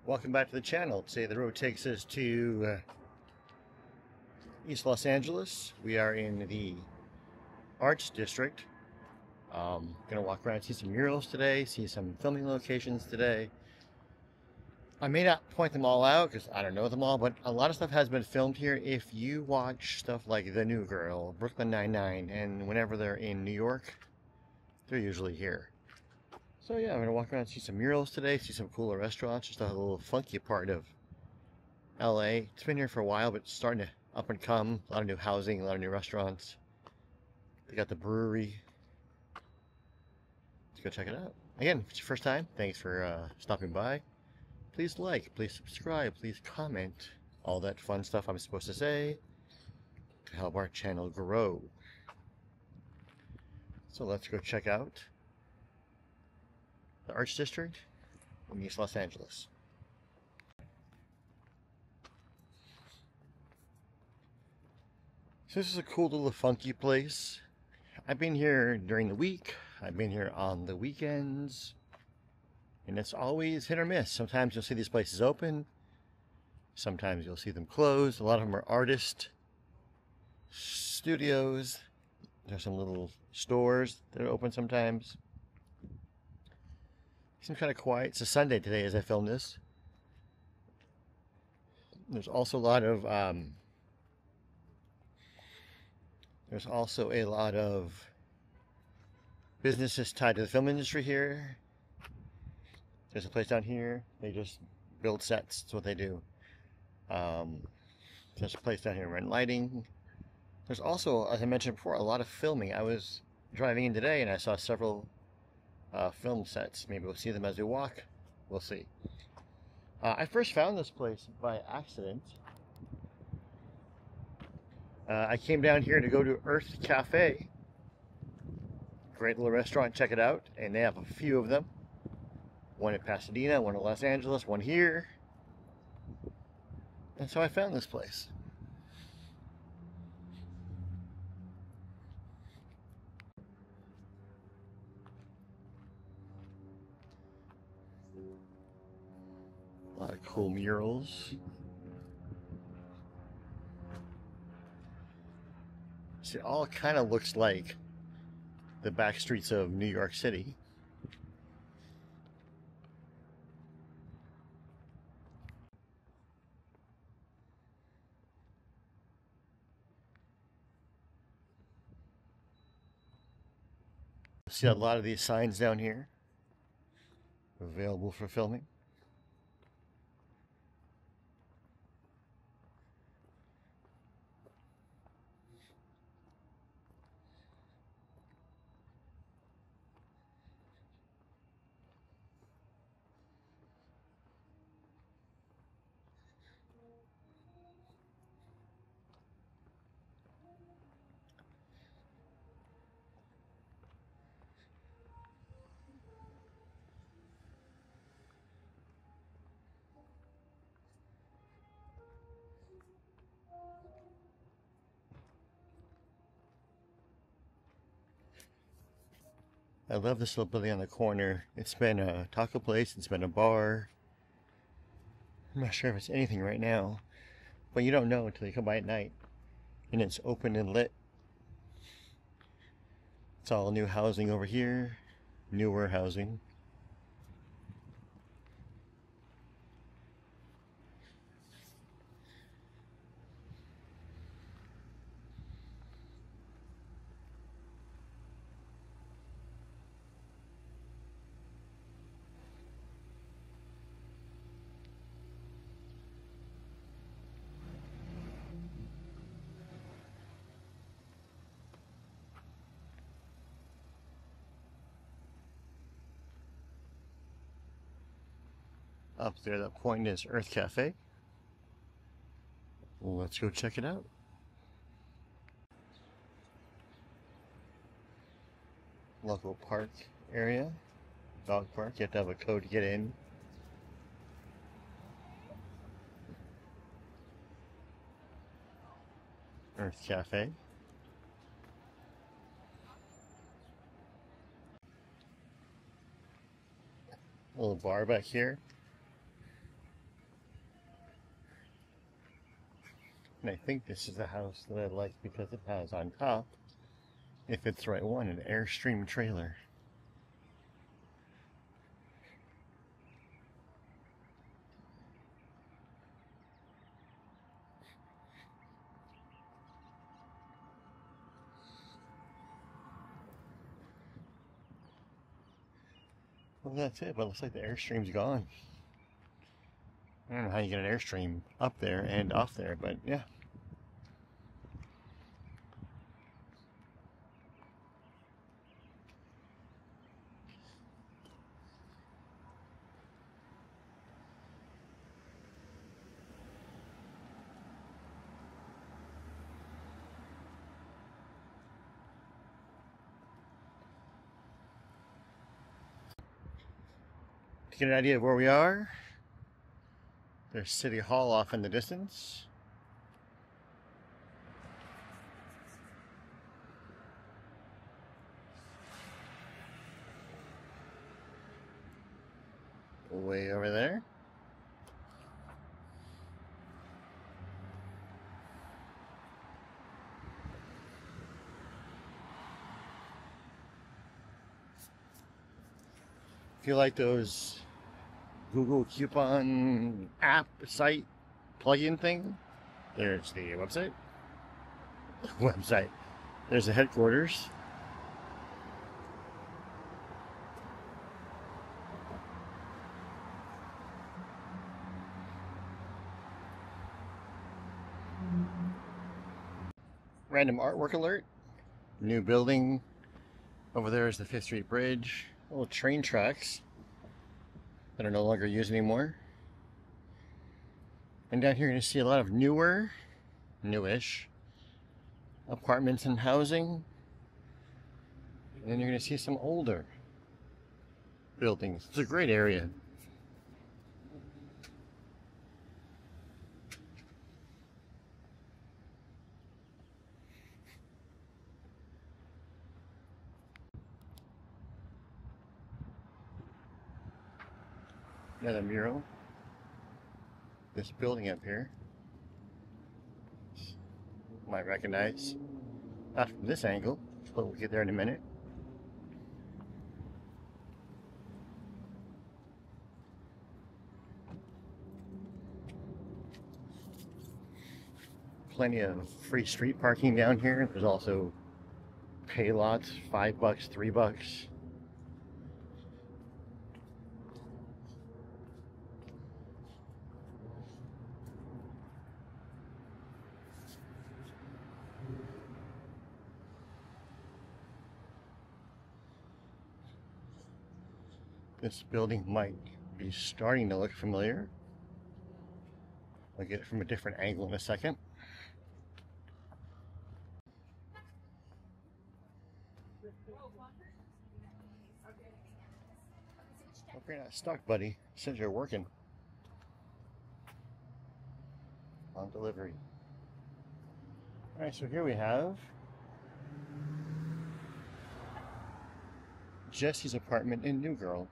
Welcome back to the channel. Today the road takes us to East Los Angeles. We are in the Arts District. Gonna walk around, see some murals today, see some filming locations today. I may not point them all out because I don't know them all, but a lot of stuff has been filmed here. If you watch stuff like The New Girl, Brooklyn Nine-Nine, and whenever they're in New York, they're usually here. So yeah, I'm gonna walk around and see some murals today, see some cooler restaurants, just a little funky part of LA. It's been here for a while, but it's starting to up and come. A lot of new housing, a lot of new restaurants. They got the brewery. Let's go check it out. Again, if it's your first time, thanks for stopping by. Please like, please subscribe, please comment. All that fun stuff I'm supposed to say to help our channel grow. So let's go check out the Arts District in East Los Angeles. So this is a cool little funky place. I've been here during the week. I've been here on the weekends. And it's always hit or miss. Sometimes you'll see these places open. Sometimes you'll see them closed. A lot of them are artist studios. There's some little stores that are open sometimes. Seems kind of quiet. It's a Sunday today as I film this. There's also a lot of businesses tied to the film industry here. There's a place down here. They just build sets. That's what they do. There's a place down here rent lighting. There's also, as I mentioned before, a lot of filming. I was driving in today and I saw several film sets. Maybe we'll see them as we walk. We'll see. I first found this place by accident. I came down here to go to Earth Cafe. Great little restaurant, check it out. And they have a few of them. One in Pasadena, one in Los Angeles, one here. And so I found this place. A lot of cool murals. See, it all kind of looks like the back streets of New York City. See a lot of these signs down here available for filming. I love this little building on the corner. It's been a taco place, it's been a bar. I'm not sure if it's anything right now, but you don't know until you come by at night and it's open and lit. It's all new housing over here, newer housing. Up there, that point is Earth Cafe. Well, let's go check it out. Local park area, dog park. You have to have a code to get in. Earth Cafe. A little bar back here. And I think this is the house that I like because it has on top, if it's the right one, an Airstream trailer. Well, that's it, but it looks like the Airstream's gone. I don't know how you get an Airstream up there and off there, but yeah. To get an idea of where we are, there's City Hall off in the distance. Way over there. If you like those Google coupon app site plugin thing, there's the website. There's the headquarters. Random artwork alert. New building. Over there is the 5th Street Bridge. Little train tracks that are no longer used anymore. And down here you're going to see a lot of newish apartments and housing. And then you're going to see some older buildings. It's a great area. Another mural. This building up here, you might recognize, not from this angle, but we'll get there in a minute. Plenty of free street parking down here. There's also pay lots, $5, $3. This building might be starting to look familiar. I'll get it from a different angle in a second. Hope you're not stuck, buddy. Since you're working on delivery. Alright, so here we have Jesse's apartment in New Girl.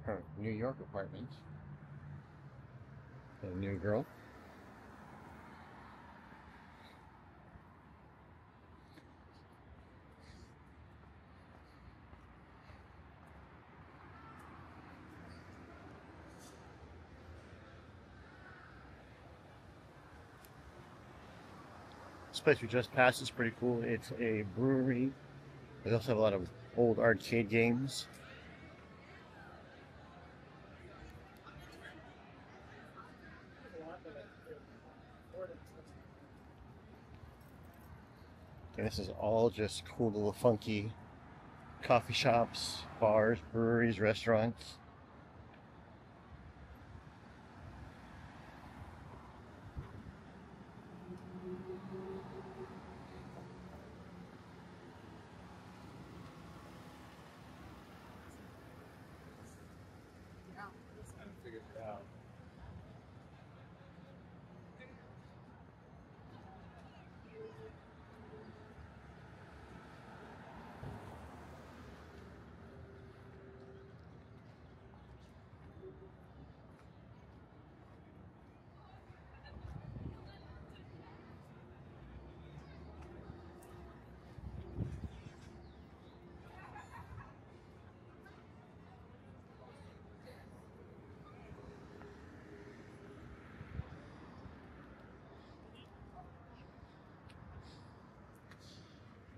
Her New York apartment in New Girl. This place we just passed is pretty cool. It's a brewery. They also have a lot of old arcade games. And this is all just cool little funky coffee shops, bars, breweries, restaurants.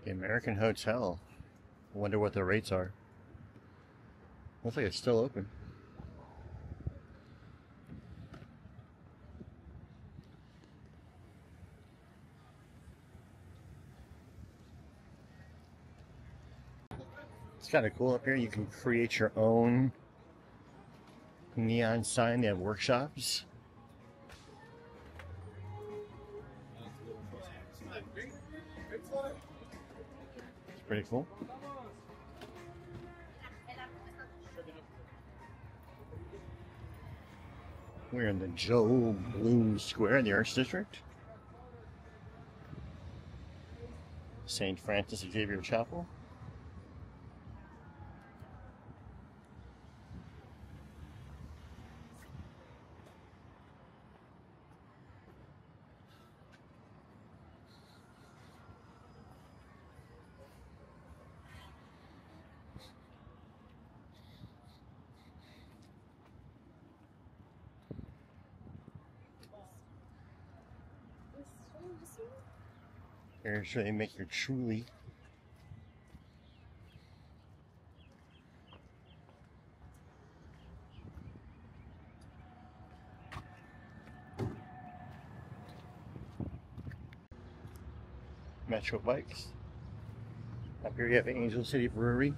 The American Hotel. I wonder what the rates are. Looks like it's still open. It's kind of cool up here. You can create your own neon sign. They have workshops. It's pretty cool. We're in the Joe Bloom Square in the Arts District. St. Francis Xavier Chapel. Here's where they make your truly. Metro Bikes. Up here you have Angel City Brewery.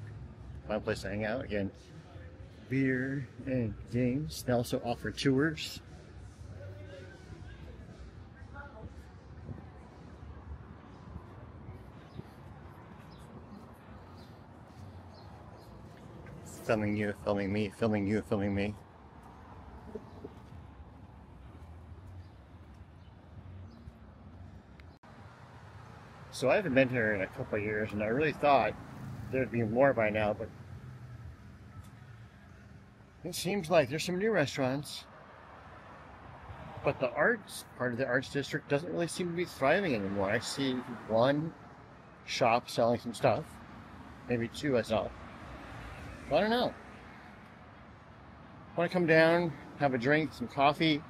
Fun place to hang out. Again, beer and games. They also offer tours. Filming you, filming me, filming you, filming me. So I haven't been here in a couple of years, and I really thought there'd be more by now, but it seems like there's some new restaurants, but the arts part of the arts district doesn't really seem to be thriving anymore. I see one shop selling some stuff, maybe two I saw. I don't know. Want to come down, have a drink, some coffee,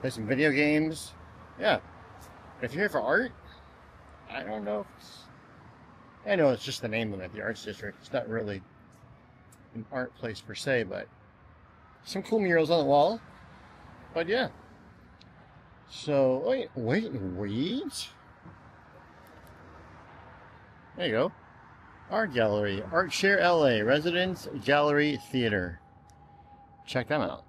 play some video games? Yeah. If you're here for art, I don't know. I know it's just the name of it, the Arts District. It's not really an art place per se, but some cool murals on the wall. But yeah. So, wait. There you go. Art Gallery, Art Share LA, Residence Gallery Theater. Check them out.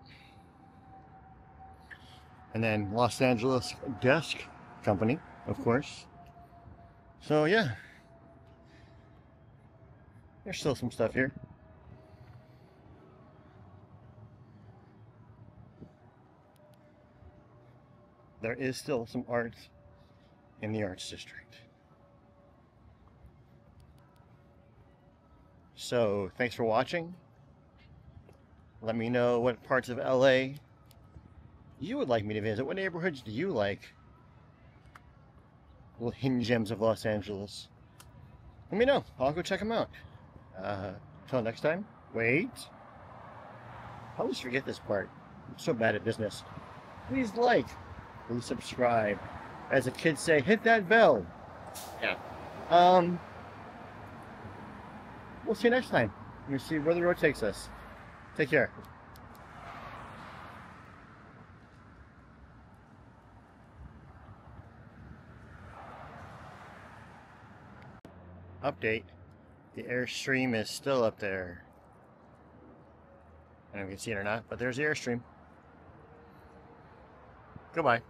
And then Los Angeles Desk Company, of course. So yeah, there's still some stuff here. There is still some art in the Arts District. So, thanks for watching. Let me know what parts of LA you would like me to visit. What neighborhoods do you like? Little hidden gems of Los Angeles. Let me know. I'll go check them out. Till next time. Wait. I always forget this part. I'm so bad at business. Please like. Please subscribe. As the kids say, hit that bell. Yeah. We'll see you next time. We'll see where the road takes us. Take care. Update. The Airstream is still up there. I don't know if you can see it or not, but there's the Airstream. Goodbye.